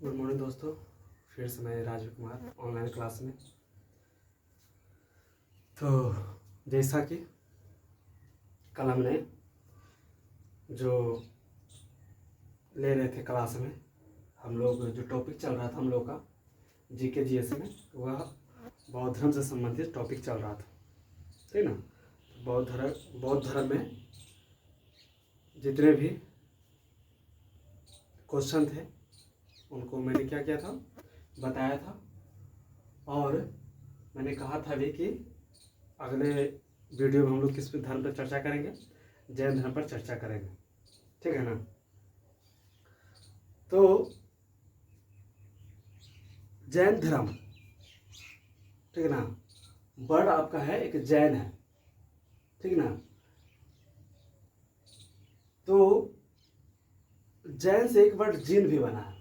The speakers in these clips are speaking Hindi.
गुड मॉर्निंग दोस्तों, फिर से मैं राजीव कुमार ऑनलाइन क्लास में। तो जैसा कि कल हमने जो ले रहे थे क्लास में, हम लोग जो टॉपिक चल रहा था हम लोग का जीके जीएस में, वह बौद्ध धर्म से संबंधित टॉपिक चल रहा था, ठीक ना। बौद्ध धर्म में जितने भी क्वेश्चन थे उनको मैंने क्या किया था, बताया था। और मैंने कहा था भी कि अगले वीडियो में हम लोग किस पे धर्म पर चर्चा करेंगे, जैन धर्म पर चर्चा करेंगे, ठीक है ना। तो जैन धर्म, ठीक है ना, वर्ड आपका है एक जैन है, ठीक ना। तो जैन से एक वर्ड जीन भी बना है।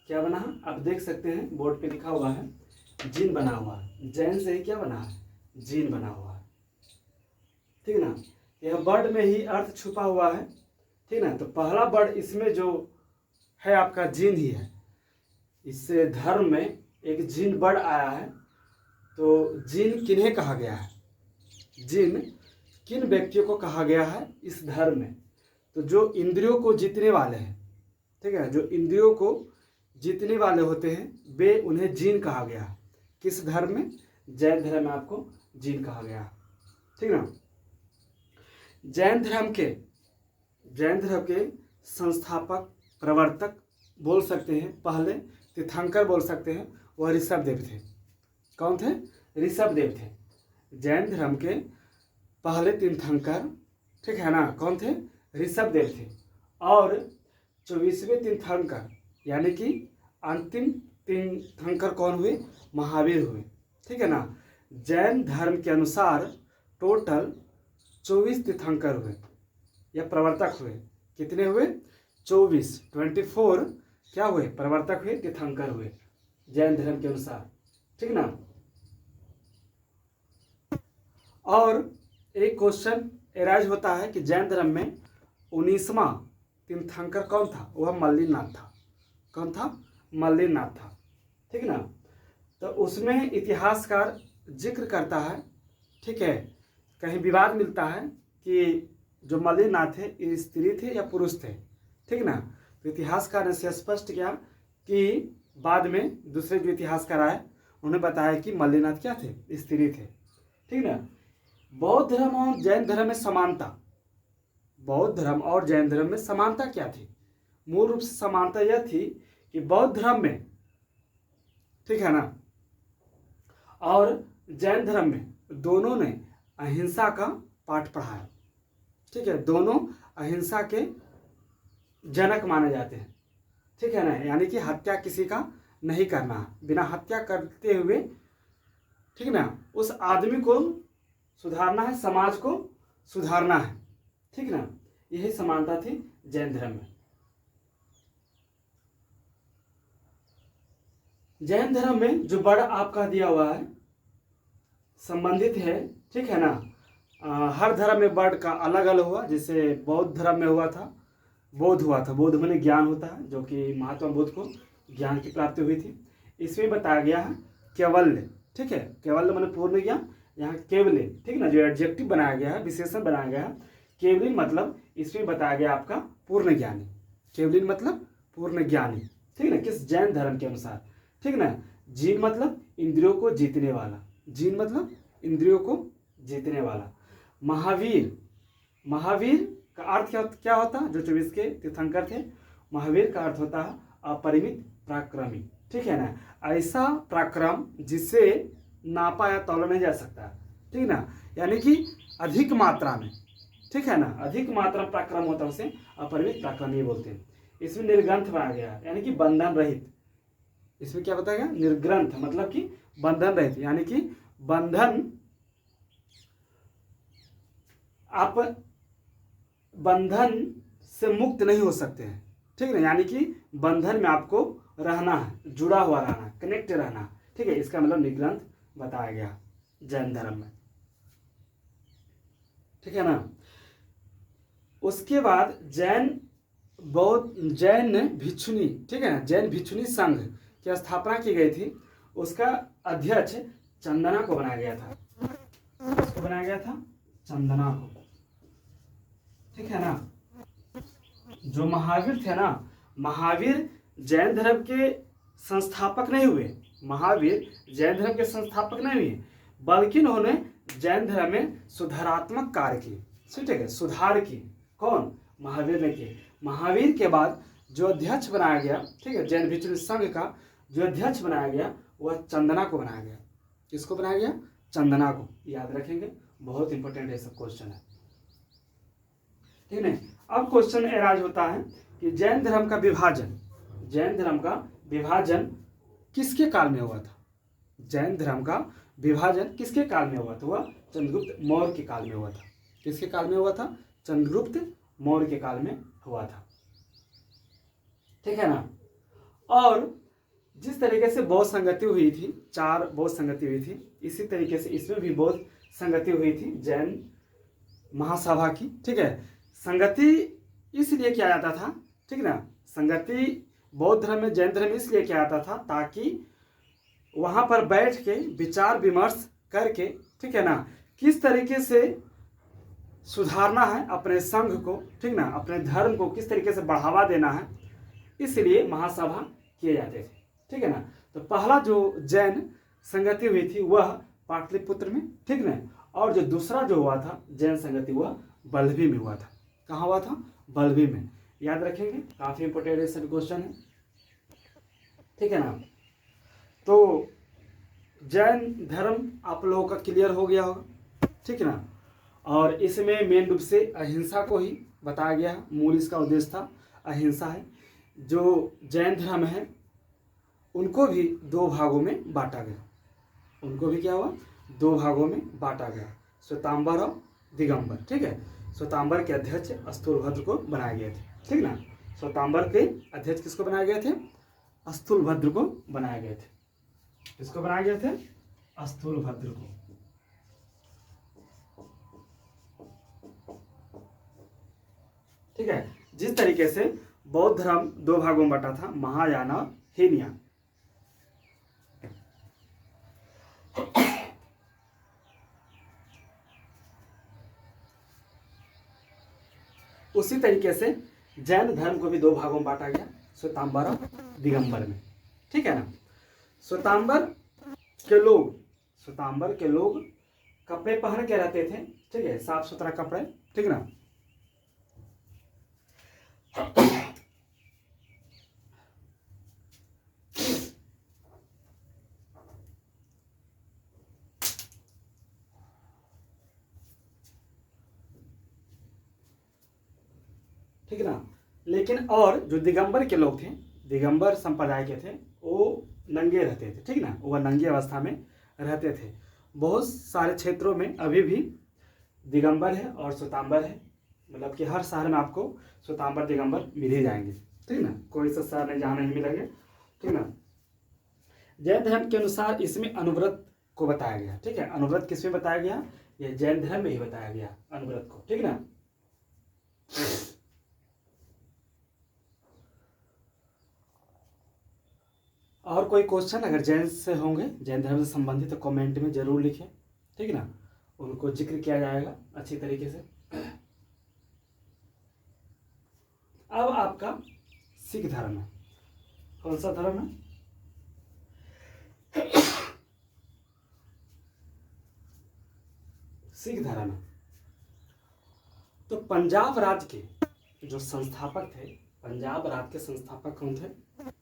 क्या बना है आप देख सकते हैं, बोर्ड पे लिखा हुआ है जीन बना हुआ है। जैन से ही क्या बना है, जीन बना हुआ है, ठीक ना। यह वर्ड में ही अर्थ छुपा हुआ है, ठीक ना। तो पहला वर्ड इसमें जो है आपका जीन ही है। इससे धर्म में एक जीन वर्ड आया है। तो जीन किन्हें कहा गया है, जीन किन व्यक्तियों को कहा गया है इस धर्म में। तो जो इंद्रियों को जीतने वाले हैं, ठीक है, जो इंद्रियों को जीतने वाले होते हैं वे उन्हें जीन कहा गया है। किस धर्म में, जैन धर्म में आपको जीन कहा गया है, ठीक ना। जैन धर्म के संस्थापक प्रवर्तक बोल सकते हैं, पहले तीर्थंकर बोल सकते हैं, वह ऋषभदेव थे। कौन थे, ऋषभदेव थे। जैन धर्म के पहले तीर्थंकर, ठीक है ना, कौन थे, ऋषभदेव थे। और 24वें तीर्थंकर यानी कि अंतिम तीर्थंकर कौन हुए, महावीर हुए, ठीक है ना। जैन धर्म के अनुसार टोटल 24 तीर्थंकर हुए या प्रवर्तक हुए। कितने हुए, 24 क्या हुए, प्रवर्तक हुए, तीर्थंकर हुए जैन धर्म के अनुसार, ठीक ना। और एक क्वेश्चन एराइज होता है कि जैन धर्म में 19वां तीर्थंकर कौन था, वह मल्लिनाथ था। कौन था, मल्लिनाथ था, ठीक ना। तो उसमें इतिहासकार जिक्र करता है, ठीक है, कहीं विवाद मिलता है कि जो मल्लिनाथ थे ये स्त्री थे या पुरुष थे, ठीक ना। तो इतिहासकार ने से स्पष्ट किया कि बाद में दूसरे जो इतिहासकार आए उन्होंने बताया कि मल्लिनाथ क्या थे, स्त्री थे, ठीक ना। बौद्ध धर्म और जैन धर्म में समानता, बौद्ध धर्म और जैन धर्म में समानता क्या थी, मूल रूप से समानता यह थी कि बौद्ध धर्म में, ठीक है ना, और जैन धर्म में दोनों ने अहिंसा का पाठ पढ़ाया, ठीक है। दोनों अहिंसा के जनक माने जाते हैं, ठीक है ना। यानी कि हत्या किसी का नहीं करना, बिना हत्या करते हुए, ठीक ना, उस आदमी को सुधारना है, समाज को सुधारना है, ठीक ना। यही समानता थी जैन धर्म में। जैन धर्म में जो वर्ड आपका दिया हुआ है संबंधित है, ठीक है ना। हर धर्म में वर्ड का अलग अलग हुआ। जैसे बौद्ध धर्म में हुआ था, बोध माने ज्ञान होता है, जो कि महात्मा बुद्ध को ज्ञान की प्राप्ति हुई थी। इसमें बताया गया है केवल्य, ठीक है, केवल्य माने पूर्ण ज्ञान, यहाँ केवल्य, ठीक ना, जो एडजेक्टिव बनाया गया है, विशेषण बनाया गया है केवलिन, मतलब इसमें बताया गया आपका पूर्ण ज्ञानी। केवलिन मतलब पूर्ण ज्ञानी, ठीक ना, किस, जैन धर्म के अनुसार, ठीक ना। जीन मतलब इंद्रियों को जीतने वाला, जीन मतलब इंद्रियों को जीतने वाला। महावीर का अर्थ क्या होता है, जो 24 के तीर्थंकर थे, महावीर का अर्थ होता है अपरिमित पराक्रमी, ठीक है ना। ऐसा पराक्रम जिससे नापा या तौला नहीं जा सकता, ठीक ना, यानी कि अधिक मात्रा में, ठीक है ना, अधिक मात्रा में पराक्रम होता है उसे अपरिमित पराक्रमी बोलते हैं। इसमें निर्ग्रंथ बनाया गया यानी कि बंधन रहित। इसमें क्या बताया गया, निर्ग्रंथ मतलब कि बंधन रहित, यानी कि बंधन, आप बंधन से मुक्त नहीं हो सकते हैं, ठीक है, यानी कि बंधन में आपको रहना है, जुड़ा हुआ रहना, कनेक्ट रहना, ठीक है। इसका मतलब निर्ग्रंथ बताया गया जैन धर्म में, ठीक है ना। उसके बाद जैन बौद्ध जैन भिक्षुनी, ठीक है ना, जैन भिक्षुनी संघ की स्थापना की गई थी, उसका अध्यक्ष चंदना को बनाया गया था। किसको बनाया गया था? चंदना को, ठीक है ना। जो महावीर थे ना, महावीर जैन धर्म के संस्थापक नहीं हुए, महावीर जैन धर्म के संस्थापक नहीं हुए, बल्कि उन्होंने जैन धर्म में सुधारात्मक कार्य किए, ठीक है, सुधार की। कौन? महावीर ने किए। महावीर के बाद जो अध्यक्ष बनाया गया, ठीक है, जैन भिक्षु संघ का जो अध्यक्ष बनाया गया वह चंदना को बनाया गया। किसको बनाया गया? चंदना को। याद रखेंगे, बहुत इंपॉर्टेंट है, सब क्वेश्चन है, ठीक है। अब क्वेश्चन एराइज होता है कि जैन धर्म का विभाजन, जैन धर्म का विभाजन किसके काल में हुआ था? जैन धर्म का विभाजन किसके काल में हुआ था? वह चंद्रगुप्त मौर्य के काल में हुआ था। किसके काल में हुआ था? चंद्रगुप्त मौर्य के काल में हुआ था, ठीक है ना। और जिस तरीके से बौद्ध संगति हुई थी, 4 बौद्ध संगति हुई थी, इसी तरीके से इसमें भी बौद्ध संगति हुई थी, जैन महासभा की, ठीक है। संगति इसलिए किया जाता था, ठीक ना, संगति बौद्ध धर्म में, जैन धर्म में इसलिए किया जाता था ताकि वहां पर बैठ के विचार विमर्श करके, ठीक है ना, किस तरीके से सुधारना है अपने संघ को, ठीक ना, अपने धर्म को किस तरीके से बढ़ावा देना है, इसलिए महासभा किए जाते थे, ठीक है ना। तो पहला जो जैन संगति हुई थी वह पाटलिपुत्र में, ठीक ना, और जो दूसरा जो हुआ था जैन संगति वह बल्लभी में हुआ था। कहाँ हुआ था? बल्लभी में। याद रखेंगे, काफी इंपोर्टेंट क्वेश्चन है, ठीक है ना। तो जैन धर्म आप लोगों का क्लियर हो गया होगा, ठीक है ना। और इसमें मेन रूप से अहिंसा को ही बताया गया है, मूल इसका उद्देश्य था अहिंसा है। जो जैन धर्म है उनको भी 2 भागों में बांटा गया, उनको भी क्या हुआ? 2 भागों में बांटा गया, श्वेतांबर और दिगंबर, ठीक है। श्वेतांबर के अध्यक्ष स्थूलभद्र को बनाए गए थे, ठीक ना। श्वेतांबर के अध्यक्ष किसको बनाए गए थे? स्थूलभद्र को बनाए गए थे। किसको बनाए गए थे? स्थूलभद्र को, ठीक है। जिस तरीके से बौद्ध धर्म 2 भागों में बटा था, महायान और हीनयान, उसी तरीके से जैन धर्म को भी 2 भागों में बांटा गया, श्वेतांबर और दिगंबर में, ठीक है ना। श्वेतांबर के लोग कपड़े पहन के रहते थे, ठीक है, साफ सुथरा कपड़े, ठीक ना। ठीक है ना। लेकिन और जो दिगंबर के लोग थे, दिगंबर संप्रदाय के थे, वो नंगे रहते थे, ठीक ना, वह नंगी अवस्था में रहते थे। बहुत सारे क्षेत्रों में अभी भी दिगंबर है और श्वेतांबर है, मतलब कि हर शहर में आपको श्वेतांबर दिगंबर मिल ही जाएंगे, ठीक ना, कोई सा शहर नहीं जहाँ नहीं मिलेंगे, ठीक ना। जैन धर्म के अनुसार इसमें अनुव्रत को बताया गया, ठीक है। अनुव्रत किसमें बताया गया? यह जैन धर्म में ही बताया गया अनुव्रत को, ठीक ना। और कोई क्वेश्चन अगर जैन से होंगे, जैन धर्म से संबंधित, तो कमेंट में जरूर लिखें, ठीक है ना, उनको जिक्र किया जाएगा अच्छी तरीके से। अब आपका सिख धर्म है, कौन सा धर्म है? सिख धर्म है। तो पंजाब राज्य के जो संस्थापक थे, पंजाब राज्य के संस्थापक कौन थे?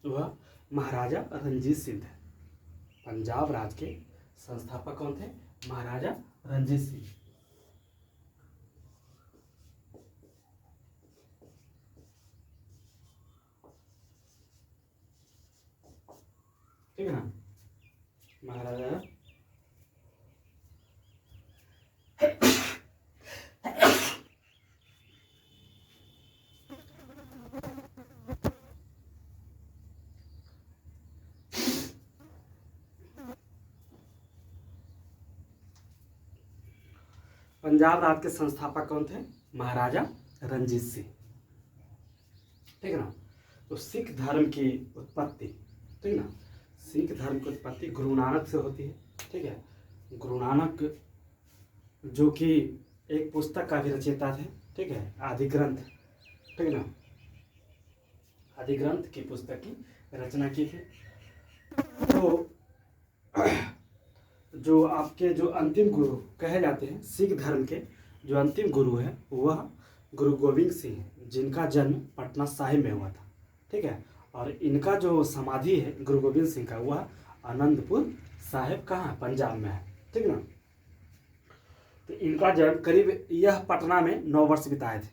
वह महाराजा रणजीत सिंह थे। पंजाब राज्य के संस्थापक कौन थे? महाराजा रणजीत सिंह, ठीक है ना, महाराजा पंजाब राज्य के संस्थापक कौन थे? महाराजा रणजीत सिंह, ठीक है ना। तो सिख धर्म की उत्पत्ति, ठीक है ना, सिख धर्म की उत्पत्ति गुरु नानक से होती है। ठीक है, गुरु नानक जो कि एक पुस्तक का भी रचयिता थे। ठीक है, आदि ग्रंथ, ठीक है ना, आदि ग्रंथ की पुस्तक की रचना की थी। तो जो आपके जो अंतिम गुरु कहे जाते हैं सिख धर्म के, जो अंतिम गुरु है वह गुरु गोविंद सिंह, जिनका जन्म पटना साहिब में हुआ था। ठीक है, और इनका जो समाधि है गुरु गोविंद सिंह का, वह आनंदपुर साहिब कहाँ, पंजाब में है। ठीक है ना। तो इनका जन्म करीब यह पटना में 9 वर्ष बिताए थे।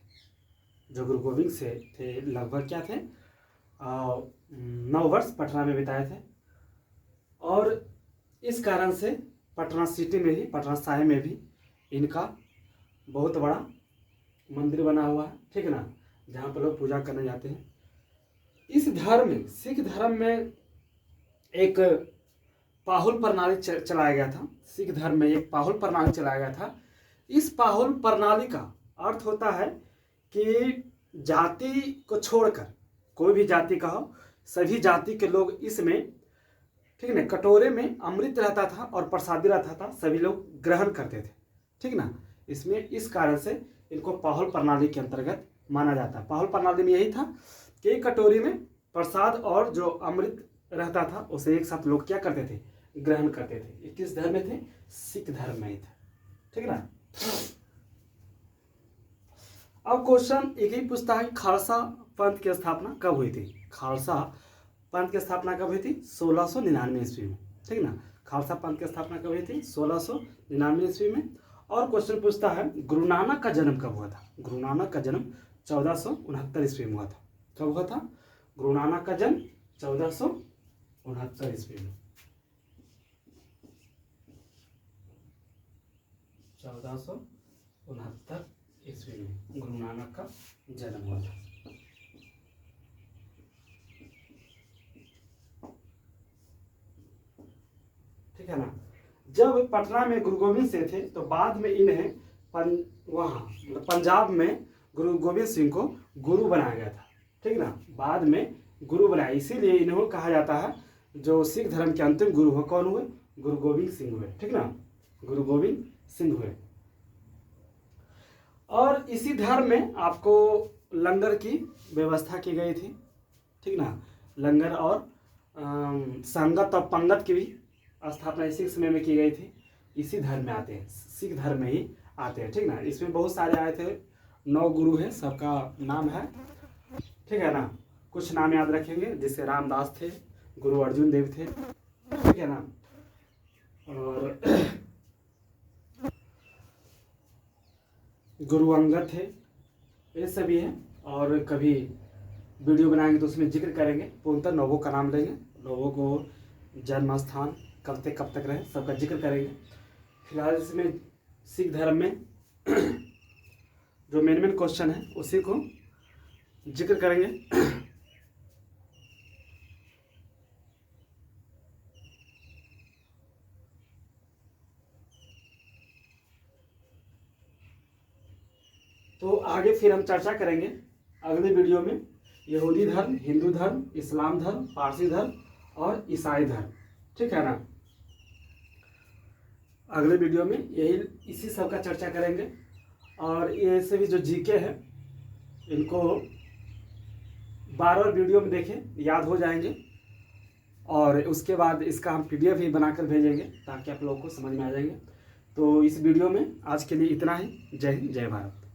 जो गुरु गोविंद से थे लगभग क्या थे 9 वर्ष पटना में बिताए थे। और इस कारण से पटना सिटी में ही, पटना साहिब में भी इनका बहुत बड़ा मंदिर बना हुआ है। ठीक है ना, जहाँ पर लोग पूजा करने जाते हैं। इस धर्म में, सिख धर्म में एक पाहुल प्रणाली चलाया गया था। सिख धर्म में एक पाहुल प्रणाली चलाया गया था। इस पाहुल प्रणाली का अर्थ होता है कि जाति को छोड़कर, कोई भी जाति का हो, सभी जाति के लोग इसमें, ठीक है ना, कटोरे में अमृत रहता था और प्रसादी रहता था, सभी लोग ग्रहण करते थे। ठीक ना, इसमें इस कारण से इनको पाहुल प्रणाली के अंतर्गत माना जाता है। पाहुल प्रणाली में यही था कि एक कटोरी में प्रसाद और जो अमृत रहता था उसे एक साथ लोग क्या करते थे, ग्रहण करते थे। ये किस धर्म में थे, सिख धर्म में ही थे। ठीक ना। अब क्वेश्चन एक ही पूछता है, खालसा पंथ की स्थापना कब हुई थी। खालसा पंथ की स्थापना कब हुई थी, 1699 ईस्वी में। ठीक ना, खालसा पंथ की स्थापना कब हुई थी, 1699 ईस्वी में। और क्वेश्चन पूछता है गुरु नानक का जन्म कब हुआ था। गुरु नानक का जन्म 1469 ईस्वी में हुआ था। कब हुआ था गुरु नानक का जन्म, 1469 ईस्वी में। 1469 ईस्वी में गुरु नानक का जन्म हुआ था। ठीक है ना। जब पटना में गुरु गोविंद सिंह थे तो बाद में इन्हें वहाँ पंजाब में गुरु गोविंद सिंह को गुरु बनाया गया था। ठीक ना, बाद में गुरु बनाया, इसीलिए इन्हों कहा जाता है जो सिख धर्म के अंतिम गुरु हो, कौन हुए, गुरु गोविंद सिंह हुए। ठीक ना, गुरु गोविंद सिंह हुए। और इसी धर्म में आपको लंगर की व्यवस्था की गई थी। ठीक ना, लंगर और संगत और पंगत की भी स्थापना इसी समय में की गई थी। इसी धर्म में आते हैं, सिख धर्म में ही आते हैं। ठीक ना, इसमें बहुत सारे आए थे, 9 गुरु हैं, सबका नाम है। ठीक है ना, कुछ नाम याद रखेंगे, जैसे रामदास थे, गुरु अर्जुन देव थे। ठीक है ना, और गुरु अंगद थे, ये सभी हैं। और कभी वीडियो बनाएंगे तो उसमें जिक्र करेंगे, पूर्णतः 9 का नाम लेंगे, 9 को जन्म स्थान कब तक रहे सबका जिक्र करेंगे। फिलहाल इसमें सिख धर्म में जो मेन क्वेश्चन है उसी को जिक्र करेंगे। तो आगे फिर हम चर्चा करेंगे अगले वीडियो में यहूदी धर्म, हिंदू धर्म, इस्लाम धर्म, पारसी धर्म और ईसाई धर्म। ठीक है ना, अगले वीडियो में यही इसी सब का चर्चा करेंगे। और ये सभी जो जीके है इनको बार-बार वीडियो में देखें, याद हो जाएंगे। और उसके बाद इसका हम PDF भी बनाकर भेजेंगे ताकि आप लोगों को समझ में आ जाएंगे। तो इस वीडियो में आज के लिए इतना ही। जय हिंद, जय भारत।